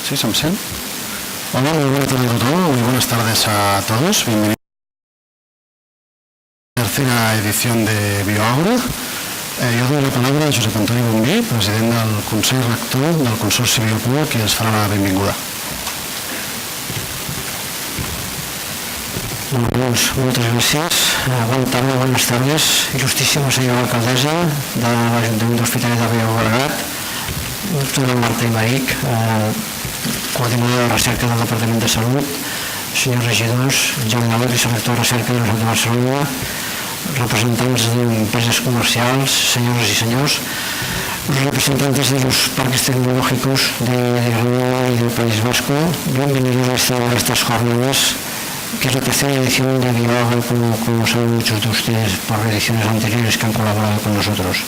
¿Sí se me sent? Hola, muy buenas tardes a todos, muy buenas tardes a todos. Bienvenidos a la tercera edición de BioAura. Jo dono la paraula a Josep Antoni Bombí, president del Consell Rector del Consorci Biopol, que ens farà la benvinguda. Doncs moltes gràcies. Bona tarda, bones tardes. Il·lustríssima senyora alcaldessa de l'Ajuntament de l'Hospitalet de Llobregat, doctora Marta Imeric, coordinadora de recerca del Departament de Salut, senyors regidors, Jaume Navarro, vicerector de recerca de la Universitat de Barcelona, representants d'empresas comercials, señoras y señores, los representantes de los parques tecnológicos de Granada y del País Vasco, bienvenidos a estas jornadas, que es la tercera edición de BioAura, como saben muchos de ustedes por ediciones anteriores que han colaborado con nosotros.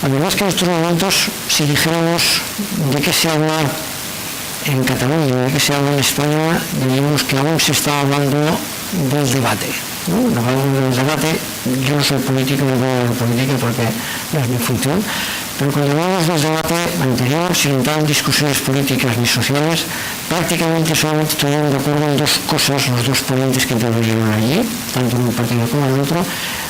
La verdad es que en estos momentos, si dijéramos de qué se habla en Cataluña, de qué se habla en España, diríamos que aún se está hablando del debate. Hablando del debate, yo no soy político, no voy a la política porque no es mi función, pero cuando hablamos del debate anterior, sin entrar en discusiones políticas ni sociales, prácticamente solamente estuvieron de acuerdo en dos cosas los dos ponentes que intervinieron allí, tanto en un partido como en el otro,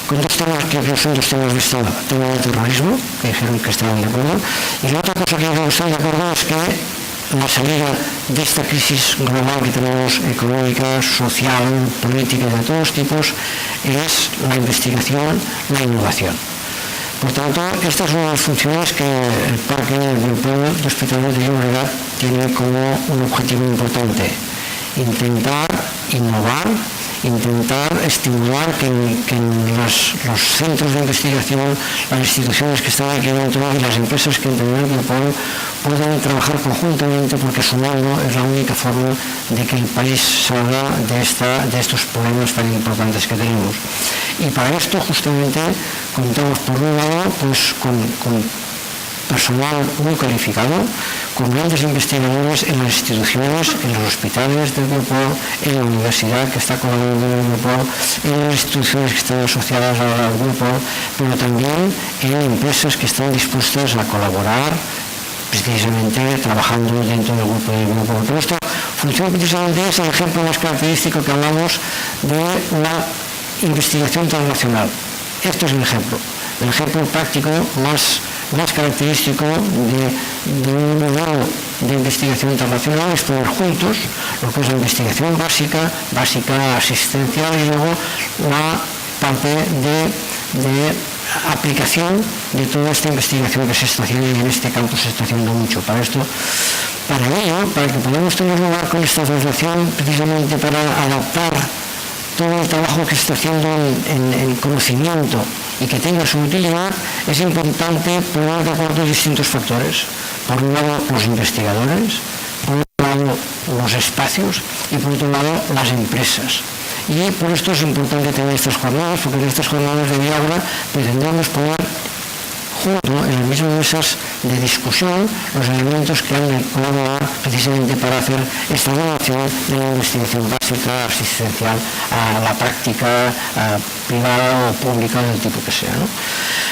con dos temas que son dos temas de Estado, el tema del terrorismo, que dijeron que estaban de acuerdo, y la otra cosa que no están de acuerdo es que la salida de esta crisis global que tenemos, económica, social, política y de todos tipos, es la investigación, la innovación. Por tanto, esta es una de las funciones que el Parque Biopol de Hospitalet de Llobregat tiene como un objetivo importante: intentar innovar, intentar estimular que en los centros de investigación, las instituciones que están aquí dentro y las empresas que integran Biopol puedan trabajar conjuntamente, porque sumando es la única forma de que el país salga de estos problemas tan importantes que tenemos. Y para esto justamente contamos por un lado pues, con personal muy calificado, con grandes investigadores en las instituciones, en los hospitales del Biopol, en la universidad que está colaborando en el Biopol, en las instituciones que están asociadas al Biopol, pero también en empresas que están dispuestas a colaborar, precisamente trabajando dentro del grupo de Biopol. Pero esta función precisamente es el ejemplo más característico que hablamos de la investigación transnacional. Esto es el ejemplo práctico más característico de un modelo de investigación internacional, es poner juntos lo que es la investigación básica, asistencial, y luego la parte de aplicación de toda esta investigación que se está haciendo, y en este campo se está haciendo mucho. Para ello, para que podamos tener lugar con esta translación, precisamente para adaptar todo el trabajo que se está haciendo en conocimiento y que tenga su utilidad, es importante poner de acuerdo distintos factores. Por un lado, los investigadores, por otro lado, los espacios, y por otro lado, las empresas. Y por esto es importante tener estas jornadas, porque en estas jornadas de BioAura pretendemos poner junto en las mismas mesas de discusión los elementos que han de colaborar precisamente para hacer esta relación de la investigación básica, asistencial, a la práctica privada o pública del tipo que sea, ¿no?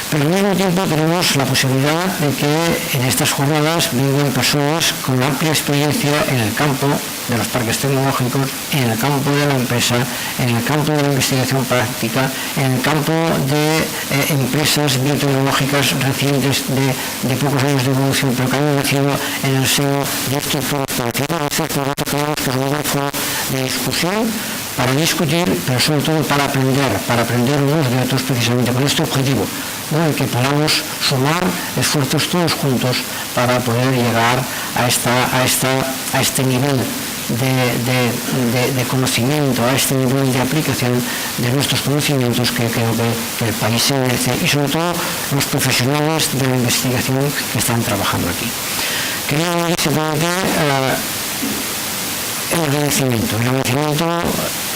Pero al mismo tiempo tenemos la posibilidad de que en estas jornadas vengan personas con amplia experiencia en el campo de los parques tecnológicos, en el campo de la empresa, en el campo de la investigación práctica, en el campo de empresas biotecnológicas recientes de pocos años de evolución, pero que han nacido en el seno de estos proyectos. Tenemos que es un foro de discusión para discutir, pero sobre todo para aprender unos de otros, precisamente con este objetivo, ¿no? De que podamos sumar esfuerzos todos juntos para poder llegar a este nivel de conocimiento, a este nivel de aplicación de nuestros conocimientos que creo que el país se merece, y sobre todo los profesionales de la investigación que están trabajando aquí. Quería decir simplemente el agradecimiento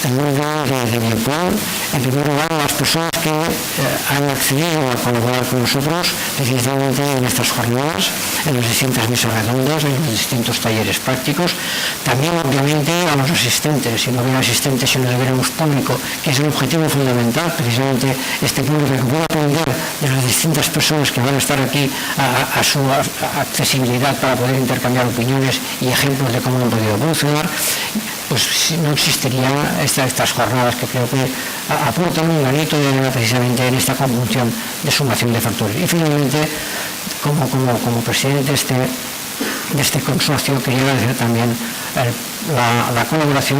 el mundo de Biopol. En primer lugar, las personas que han accedido a colaborar con nosotros precisamente en estas jornadas, en las distintas mesas redondas, en los distintos talleres prácticos. También, obviamente, a los asistentes. Si no hubiera asistentes, si no tuviéramos público, que es el objetivo fundamental, precisamente este público que pueda aprender de las distintas personas que van a estar aquí a su accesibilidad para poder intercambiar opiniones y ejemplos de cómo han podido evolucionar, pues no existirían estas jornadas que creo que aportan un granito de arena precisamente en esta conjunción de sumación de factores. Y finalmente, como presidente de este consorcio, quería agradecer también la colaboración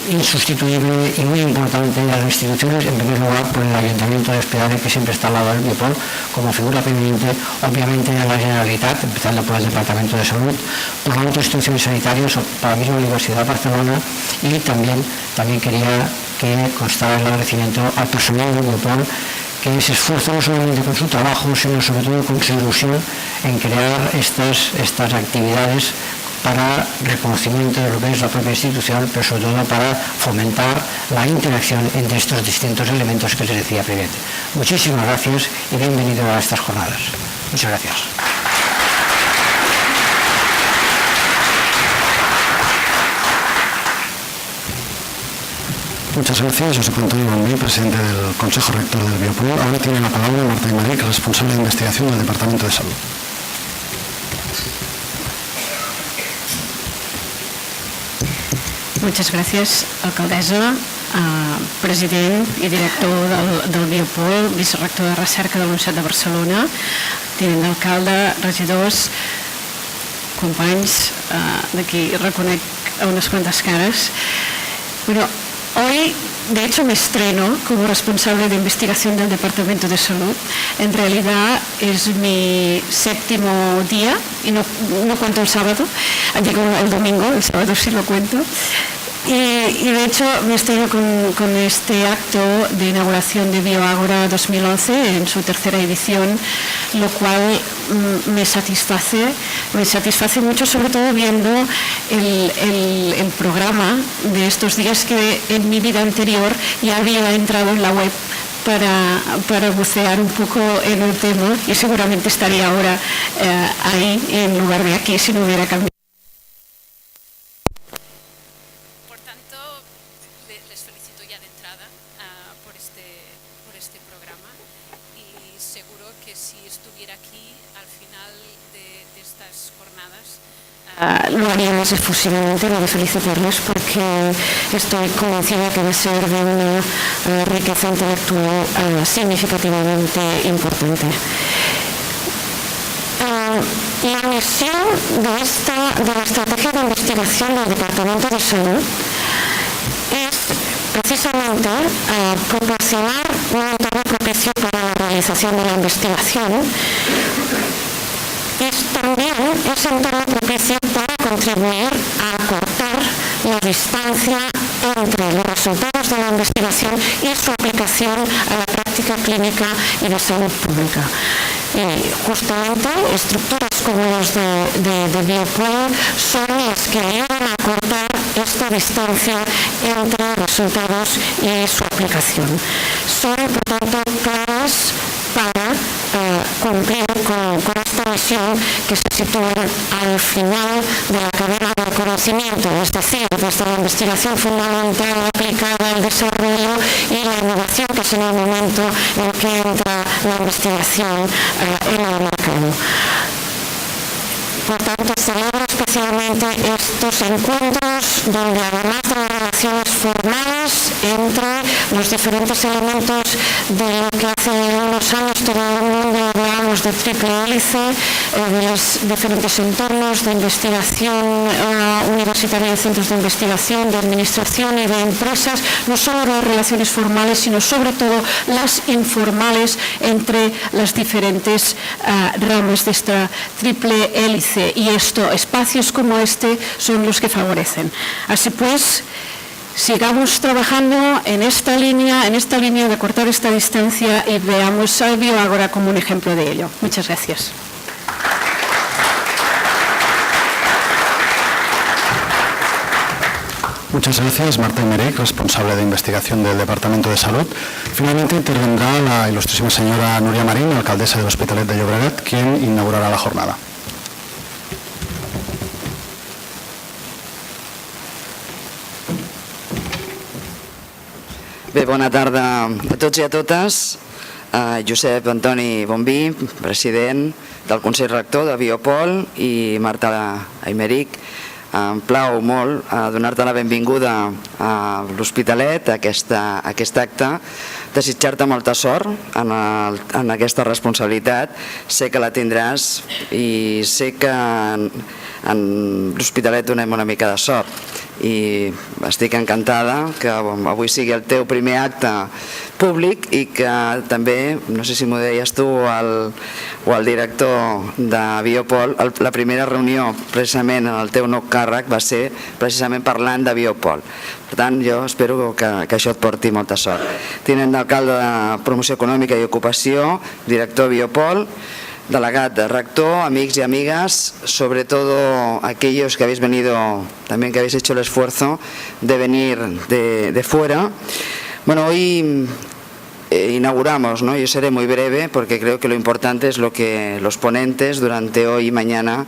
insustituible y muy importante de las instituciones, en primer lugar por el Ayuntamiento de Hospitalet, que siempre está al lado del Biopol como figura pendiente, obviamente de la Generalitat, empezando por el Departamento de Salud, por las otras instituciones sanitarias, por la misma Universidad de Barcelona, y también quería que constara el agradecimiento al personal del Biopol, que se esfuerza no solamente con su trabajo, sino sobre todo con su ilusión en crear estas actividades para reconocimiento de lo que es la propia institución, pero sobre todo para fomentar la interacción entre estos distintos elementos que les decía previamente. Muchísimas gracias y bienvenido a estas jornadas. Muchas gracias. Muchas gracias, Josep Antonio Bombí, presidente del Consejo Rector del Biopol. Ahora tiene la palabra Marta Aymeric, responsable de investigación del Departamento de Salud. Muchas gracias, alcaldessa, president i director del Biopol, vicerector de recerca de la Universitat de Barcelona, tinent d'alcalde, regidors, companys, d'aquí reconec unes quantes cares. Bueno, hoy, de hecho, me estreno como responsable de investigación del Departamento de Salud. En realidad es mi 7º día y no cuento el sábado, digo el domingo, el sábado sí lo cuento. Y de hecho me estreno con este acto de inauguración de BioAgora 2011 en su 3ª edición, lo cual me satisface mucho, sobre todo viendo el programa de estos días, que en mi vida anterior ya había entrado en la web para bucear un poco en el tema, y seguramente estaría ahora ahí en lugar de aquí si no hubiera cambiado. Lo haría más efusivamente, lo de felicitarles, porque estoy convencida que va a ser de una riqueza intelectual significativamente importante. La misión de la estrategia de investigación del Departamento de Salud es precisamente proporcionar un entorno propicio para la realización de la investigación. También es un entorno propicio para contribuir a acortar la distancia entre los resultados de la investigación y su aplicación a la práctica clínica y de salud pública. Y justamente estructuras como las de Biopol son las que ayudan a acortar esta distancia entre resultados y su aplicación. Son, por tanto, claves para cumplir con esta misión que se sitúa al final de la cadena del conocimiento, es decir, desde la investigación fundamental aplicada al desarrollo y la innovación, que es en el momento en que entra la investigación en el mercado. Por tanto, celebro especialmente estos encuentros donde, además de las relaciones formales entre los diferentes elementos de lo que hace unos años todo el mundo hablábamos de triple hélice, de los diferentes entornos de investigación universitaria, de centros de investigación, de administración y de empresas, no solo las relaciones formales, sino sobre todo las informales entre las diferentes ramas de esta triple hélice. Y espacios como este son los que favorecen. Así pues, sigamos trabajando en esta línea de cortar esta distancia, y veamos a BioAgora como un ejemplo de ello. Muchas gracias. Muchas gracias, Marta Imeric, responsable de investigación del Departamento de Salud. Finalmente intervendrá la ilustrísima señora Núria Marín, alcaldesa del Hospitalet de Llobregat, quien inaugurará la jornada. Bé, bona tarda a tots i a totes. Josep Antoni Bombí, president del Consell Rector de Biopol, i Marta Imeric. Em plau molt donar-te la benvinguda a l'Hospitalet, a aquest acte, desitjar-te molta sort en aquesta responsabilitat. Sé que la tindràs i sé que en l'Hospitalet donem una mica de sort i estic encantada que avui sigui el teu primer acte públic i que també, no sé si m'ho deies tu o el director de Biopol, la primera reunió precisament en el teu nou càrrec va ser precisament parlant de Biopol. Per tant, jo espero que això et porti molta sort. Tinent d'alcalde de Promoció Econòmica i Ocupació, director Biopol, delegado, rector, amigos y amigas, sobre todo aquellos que habéis venido, también que habéis hecho el esfuerzo de venir de fuera. Bueno, hoy inauguramos, ¿no? Yo seré muy breve porque creo que lo importante es lo que los ponentes durante hoy y mañana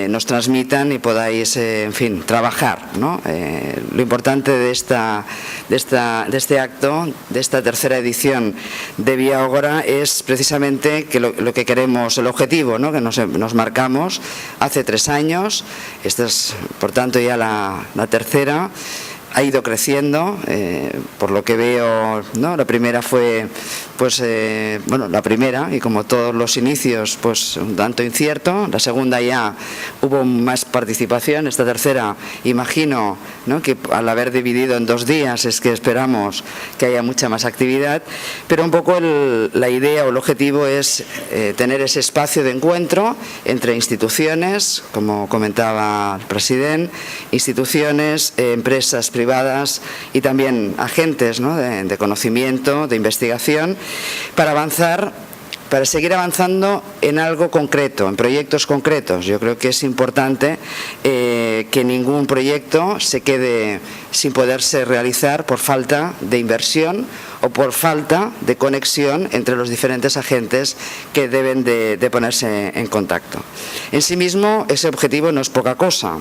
nos transmitan y podáis, en fin, trabajar, ¿no? Lo importante de este acto, de esta tercera edición de Vía Ágora, es precisamente que lo que queremos, el objetivo, ¿no? Que nos marcamos hace 3 años, esta es por tanto ya la tercera. Ha ido creciendo, por lo que veo, ¿no? La primera fue, pues, la primera, y como todos los inicios, pues un tanto incierto. La segunda ya hubo más participación. Esta tercera, imagino, ¿no? Que al haber dividido en 2 días es que esperamos que haya mucha más actividad, pero un poco la idea o el objetivo es tener ese espacio de encuentro entre instituciones, como comentaba el presidente, instituciones, empresas privadas y también agentes, ¿no? de conocimiento, de investigación, para avanzar, para seguir avanzando en algo concreto, en proyectos concretos. Yo creo que es importante que ningún proyecto se quede sin poderse realizar por falta de inversión o por falta de conexión entre los diferentes agentes que deben de ponerse en contacto. En sí mismo, ese objetivo no es poca cosa.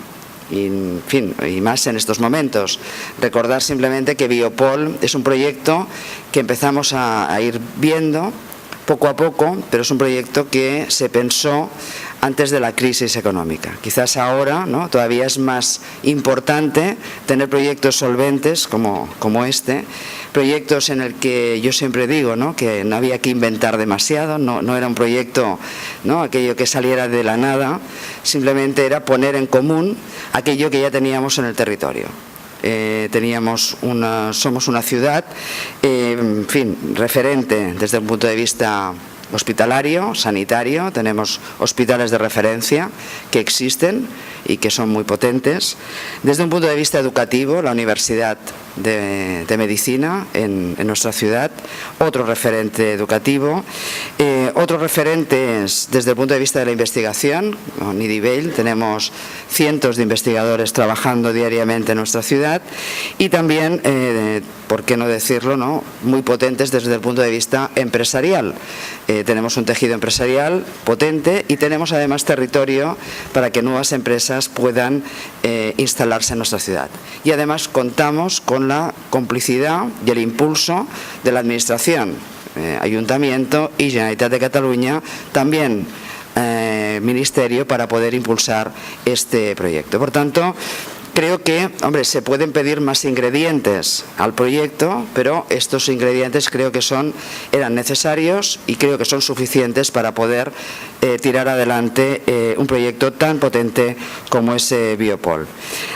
Y, en fin, y más en estos momentos. Recordar simplemente que Biopol es un proyecto que empezamos a ir viendo poco a poco, pero es un proyecto que se pensó antes de la crisis económica. Quizás ahora, ¿no? Todavía es más importante tener proyectos solventes como este, proyectos en el que yo siempre digo, ¿no? Que no había que inventar demasiado, no era un proyecto, ¿no? Aquello que saliera de la nada, simplemente era poner en común aquello que ya teníamos en el territorio. Somos una ciudad, en fin, referente desde un punto de vista hospitalario, sanitario. Tenemos hospitales de referencia que existen y que son muy potentes. Desde un punto de vista educativo, la Universidad de Medicina en nuestra ciudad, otro referente educativo. Otros referentes desde el punto de vista de la investigación, en Nidibell tenemos cientos de investigadores trabajando diariamente en nuestra ciudad y también, por qué no decirlo, ¿no? Muy potentes desde el punto de vista empresarial. Tenemos un tejido empresarial potente y tenemos además territorio para que nuevas empresas puedan instalarse en nuestra ciudad. Y además contamos con la complicidad y el impulso de la Administración, Ayuntamiento y Generalitat de Cataluña, también Ministerio, para poder impulsar este proyecto. Por tanto, creo que, hombre, se pueden pedir más ingredientes al proyecto, pero estos ingredientes creo que eran necesarios y creo que son suficientes para poder tirar adelante un proyecto tan potente como es Biopol.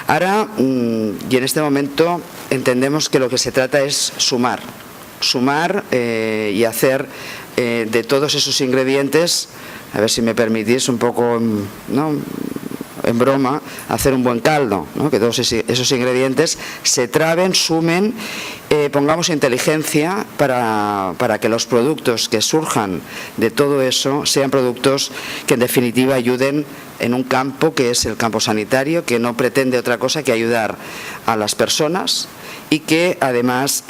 Ahora, y en este momento, entendemos que lo que se trata es sumar y hacer de todos esos ingredientes, a ver si me permitís un poco, ¿no? en broma, hacer un buen caldo, ¿no? Que todos esos ingredientes se traben, sumen, pongamos inteligencia para que los productos que surjan de todo eso sean productos que en definitiva ayuden en un campo que es el campo sanitario, que no pretende otra cosa que ayudar a las personas y que además,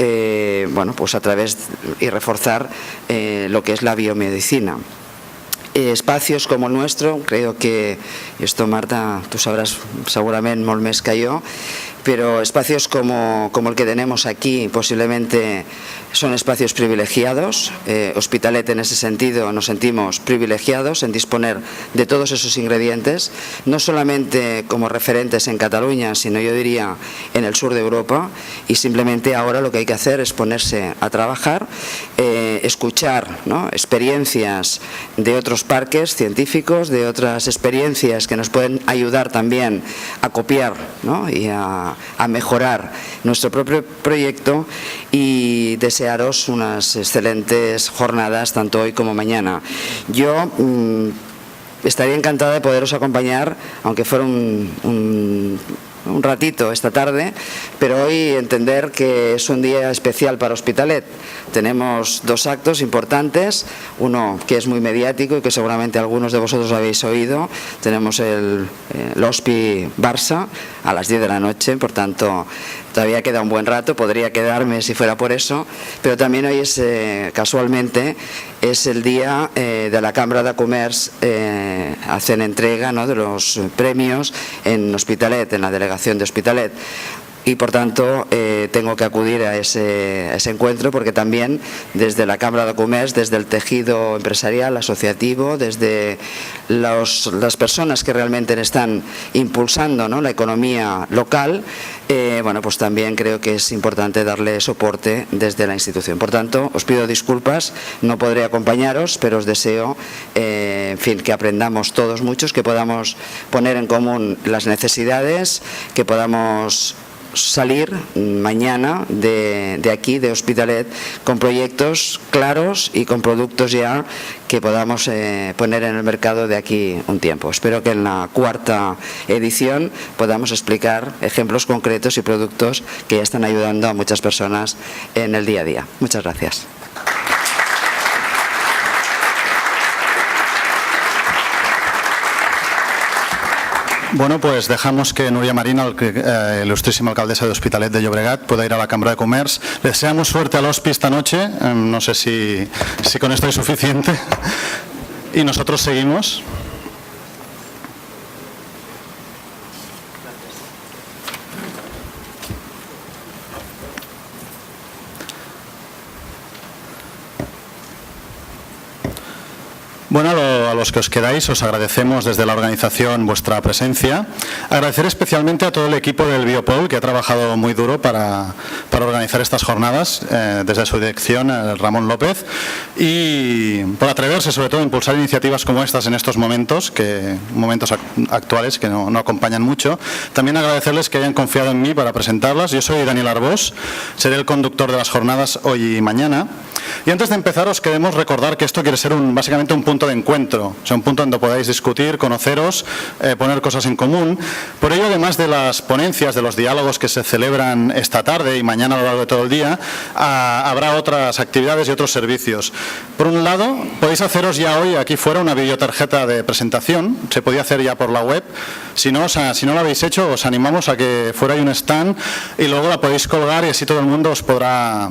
bueno, pues a través y reforzar lo que es la biomedicina. Espacios como el nuestro, creo que, esto Marta, tú sabrás segurament molt més que jo, pero espacios como el que tenemos aquí posiblemente son espacios privilegiados. Hospitalet en ese sentido nos sentimos privilegiados en disponer de todos esos ingredientes, no solamente como referentes en Cataluña, sino yo diría en el sur de Europa, y simplemente ahora lo que hay que hacer es ponerse a trabajar, escuchar, ¿no?, experiencias de otros parques científicos, de otras experiencias que nos pueden ayudar también a copiar, ¿no?, y a mejorar nuestro propio proyecto, y desearos unas excelentes jornadas tanto hoy como mañana. Yo estaría encantada de poderos acompañar, aunque fuera un ratito esta tarde, pero hoy entender que es un día especial para Hospitalet. Tenemos dos actos importantes, uno que es muy mediático y que seguramente algunos de vosotros habéis oído. Tenemos el Hospi Barça a las 10 de la noche, por tanto todavía queda un buen rato, podría quedarme si fuera por eso, pero también hoy es, casualmente, es el día de la Cambra de Comerç, hacen entrega, ¿no?, de los premios en Hospitalet, en la delegación de Hospitalet. Y por tanto tengo que acudir a ese encuentro, porque también desde la Cámara de Comerç, desde el tejido empresarial, asociativo, desde las personas que realmente están impulsando, ¿no?, la economía local, bueno, pues también creo que es importante darle soporte desde la institución. Por tanto, os pido disculpas, no podré acompañaros, pero os deseo, en fin, que aprendamos todos muchos, que podamos poner en común las necesidades, que podamos salir mañana de aquí, de Hospitalet, con proyectos claros y con productos ya que podamos poner en el mercado de aquí un tiempo. Espero que en la cuarta edición podamos explicar ejemplos concretos y productos que ya están ayudando a muchas personas en el día a día. Muchas gracias. Bueno, pues dejamos que Núria Marín, ilustrísima alcaldesa de Hospitalet de Llobregat, pueda ir a la Cámara de Comerç. Le deseamos suerte al Hospi esta noche, no sé si con esto es suficiente. Y nosotros seguimos. Bueno, a los que os quedáis os agradecemos desde la organización vuestra presencia. Agradecer especialmente a todo el equipo del Biopol, que ha trabajado muy duro para organizar estas jornadas, desde su dirección, Ramón López, y por atreverse sobre todo a impulsar iniciativas como estas en estos momentos, momentos actuales que no acompañan mucho. También agradecerles que hayan confiado en mí para presentarlas. Yo soy Daniel Arbós, seré el conductor de las jornadas hoy y mañana. Y antes de empezar os queremos recordar que esto quiere ser básicamente un punto de encuentro, o sea, un punto donde podáis discutir, conoceros, poner cosas en común. Por ello, además de las ponencias, de los diálogos que se celebran esta tarde y mañana a lo largo de todo el día, habrá otras actividades y otros servicios. Por un lado, podéis haceros ya hoy aquí fuera una videotarjeta de presentación, se podía hacer ya por la web. Si no lo habéis hecho, os animamos a que fuera hay un stand y luego la podéis colgar y así todo el mundo os podrá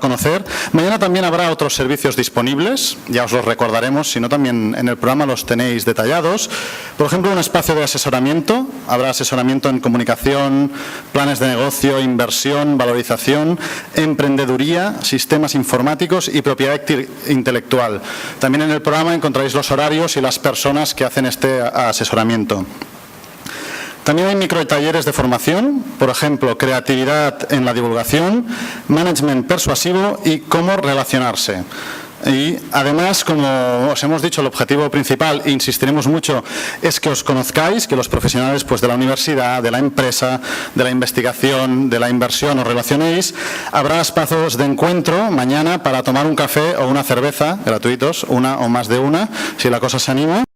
conocer. Mañana también habrá otros servicios disponibles, ya os los recordaremos, si no también en el programa los tenéis detallados. Por ejemplo, un espacio de asesoramiento, habrá asesoramiento en comunicación, planes de negocio, inversión, valorización, emprendeduría, sistemas informáticos y propiedad intelectual. También en el programa encontraréis los horarios y las personas que hacen este asesoramiento. También hay microtalleres de formación, por ejemplo, creatividad en la divulgación, management persuasivo y cómo relacionarse. Y además, como os hemos dicho, el objetivo principal, e insistiremos mucho, es que os conozcáis, que los profesionales de la universidad, de la empresa, de la investigación, de la inversión os relacionéis. Habrá espacios de encuentro mañana para tomar un café o una cerveza gratuitos, una o más de una, si la cosa se anima.